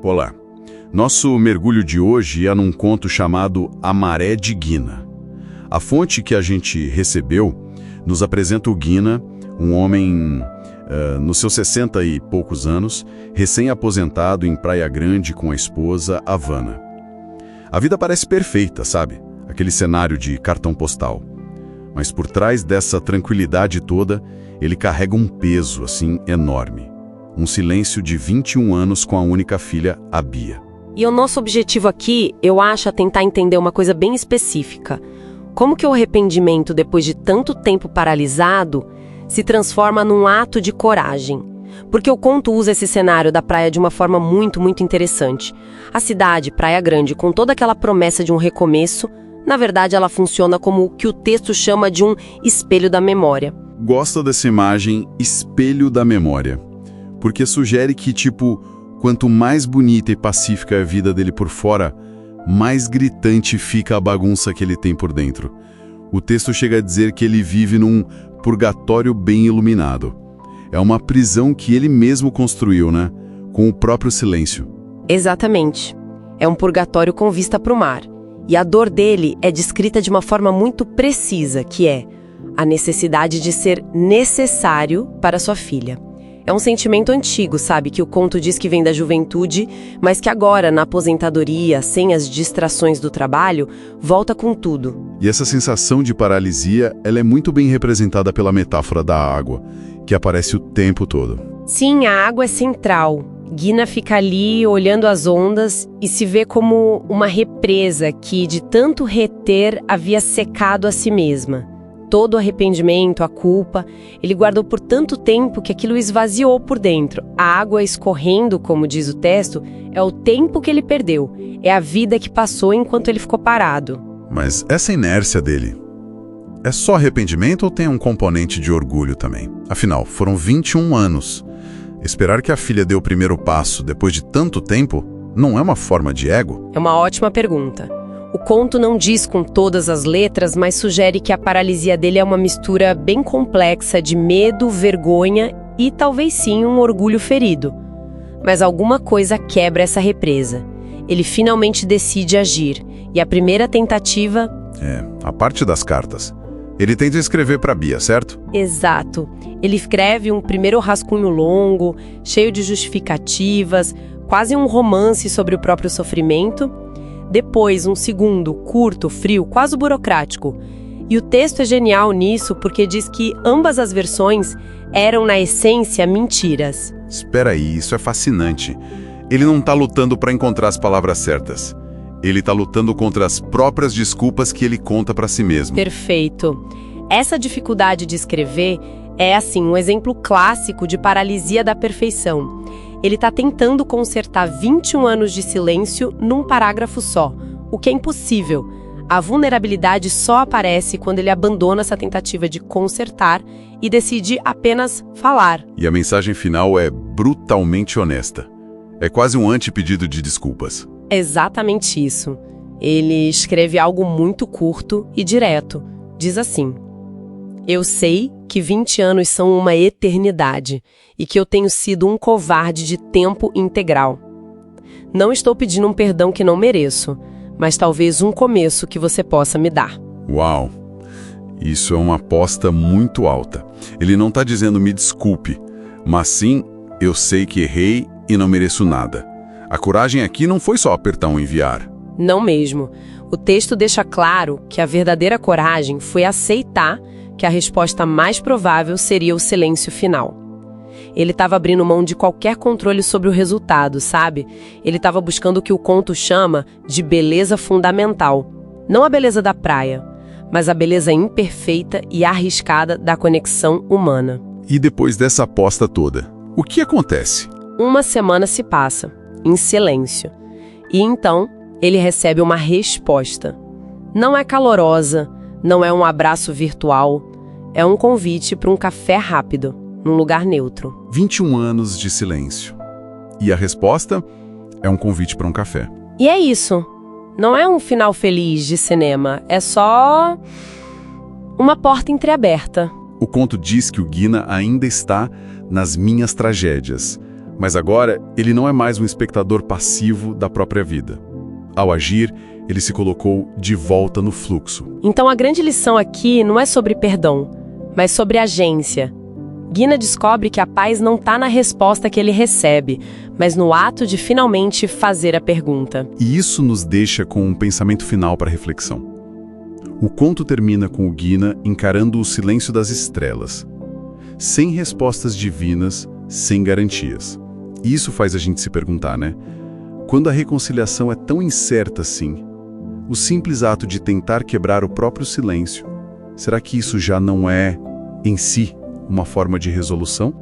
Olá. Nosso mergulho de hoje é num conto chamado A Maré de Guina. A fonte que a gente recebeu nos apresenta o Guina, um homem nos seus 60 e poucos anos, recém-aposentado em Praia Grande com a esposa, Havana. A vida parece perfeita, sabe? Aquele cenário de cartão postal. Mas por trás dessa tranquilidade toda, ele carrega um peso, assim, enorme. Um silêncio de 21 anos com a única filha, a Bia. E o nosso objetivo aqui, eu acho, é tentar entender uma coisa bem específica. Como que o arrependimento, depois de tanto tempo paralisado, se transforma num ato de coragem? Porque o conto usa esse cenário da praia de uma forma muito interessante. A cidade, Praia Grande, com toda aquela promessa de um recomeço, na verdade ela funciona como o que o texto chama de um espelho da memória. Gosto dessa imagem, espelho da memória. Porque sugere que, quanto mais bonita e pacífica é a vida dele por fora, mais gritante fica a bagunça que ele tem por dentro. O texto chega a dizer que ele vive num purgatório bem iluminado. É uma prisão que ele mesmo construiu, né? Com o próprio silêncio. Exatamente. É um purgatório com vista para o mar. E a dor dele é descrita de uma forma muito precisa, que é a necessidade de ser necessário para sua filha. É um sentimento antigo, sabe, que o conto diz que vem da juventude, mas que agora, na aposentadoria, sem as distrações do trabalho, volta com tudo. E essa sensação de paralisia, ela é muito bem representada pela metáfora da água, que aparece o tempo todo. Sim, a água é central. Guina fica ali olhando as ondas e se vê como uma represa que, de tanto reter, havia secado a si mesma. Todo o arrependimento, a culpa, ele guardou por tanto tempo que aquilo esvaziou por dentro. A água escorrendo, como diz o texto, é o tempo que ele perdeu. É a vida que passou enquanto ele ficou parado. Mas essa inércia dele, é só arrependimento ou tem um componente de orgulho também? Afinal, foram 21 anos. Esperar que a filha dê o primeiro passo depois de tanto tempo não é uma forma de ego? É uma ótima pergunta. O conto não diz com todas as letras, mas sugere que a paralisia dele é uma mistura bem complexa de medo, vergonha e talvez sim um orgulho ferido. Mas alguma coisa quebra essa represa. Ele finalmente decide agir, e a primeira tentativa... A parte das cartas. Ele tenta escrever para Bia, certo? Exato. Ele escreve um primeiro rascunho longo, cheio de justificativas, quase um romance sobre o próprio sofrimento. Depois, um segundo, curto, frio, quase burocrático. E o texto é genial nisso porque diz que ambas as versões eram, na essência, mentiras. Espera aí, isso é fascinante. Ele não está lutando para encontrar as palavras certas. Ele está lutando contra as próprias desculpas que ele conta para si mesmo. Perfeito. Essa dificuldade de escrever é, assim, um exemplo clássico de paralisia da perfeição. Ele está tentando consertar 21 anos de silêncio num parágrafo só, o que é impossível. A vulnerabilidade só aparece quando ele abandona essa tentativa de consertar e decide apenas falar. E a mensagem final é brutalmente honesta. É quase um antepedido de desculpas. É exatamente isso. Ele escreve algo muito curto e direto. Diz assim: eu sei que 20 anos são uma eternidade e que eu tenho sido um covarde de tempo integral. Não estou pedindo um perdão que não mereço, mas talvez um começo que você possa me dar. Uau! Isso é uma aposta muito alta. Ele não está dizendo me desculpe, mas sim, eu sei que errei e não mereço nada. A coragem aqui não foi só apertar um enviar. Não mesmo. O texto deixa claro que a verdadeira coragem foi aceitar que a resposta mais provável seria o silêncio final. Ele estava abrindo mão de qualquer controle sobre o resultado, sabe? Ele estava buscando o que o conto chama de beleza fundamental. Não a beleza da praia, mas a beleza imperfeita e arriscada da conexão humana. E depois dessa aposta toda, o que acontece? Uma semana se passa, em silêncio. E então, ele recebe uma resposta. Não é calorosa, não é um abraço virtual, é um convite para um café rápido, num lugar neutro. 21 anos de silêncio. E a resposta é um convite para um café. E é isso. Não é um final feliz de cinema, é só uma porta entreaberta. O conto diz que o Guina ainda está nas minhas tragédias, Mas agora, ele não é mais um espectador passivo da própria vida. Ao agir, ele se colocou de volta no fluxo. Então a grande lição aqui não é sobre perdão, mas sobre agência. Guina descobre que a paz não está na resposta que ele recebe, mas no ato de finalmente fazer a pergunta. E isso nos deixa com um pensamento final para reflexão. O conto termina com o Guina encarando o silêncio das estrelas, sem respostas divinas, sem garantias. E isso faz a gente se perguntar, né? Quando a reconciliação é tão incerta assim, o simples ato de tentar quebrar o próprio silêncio, será que isso já não é, em si, uma forma de resolução?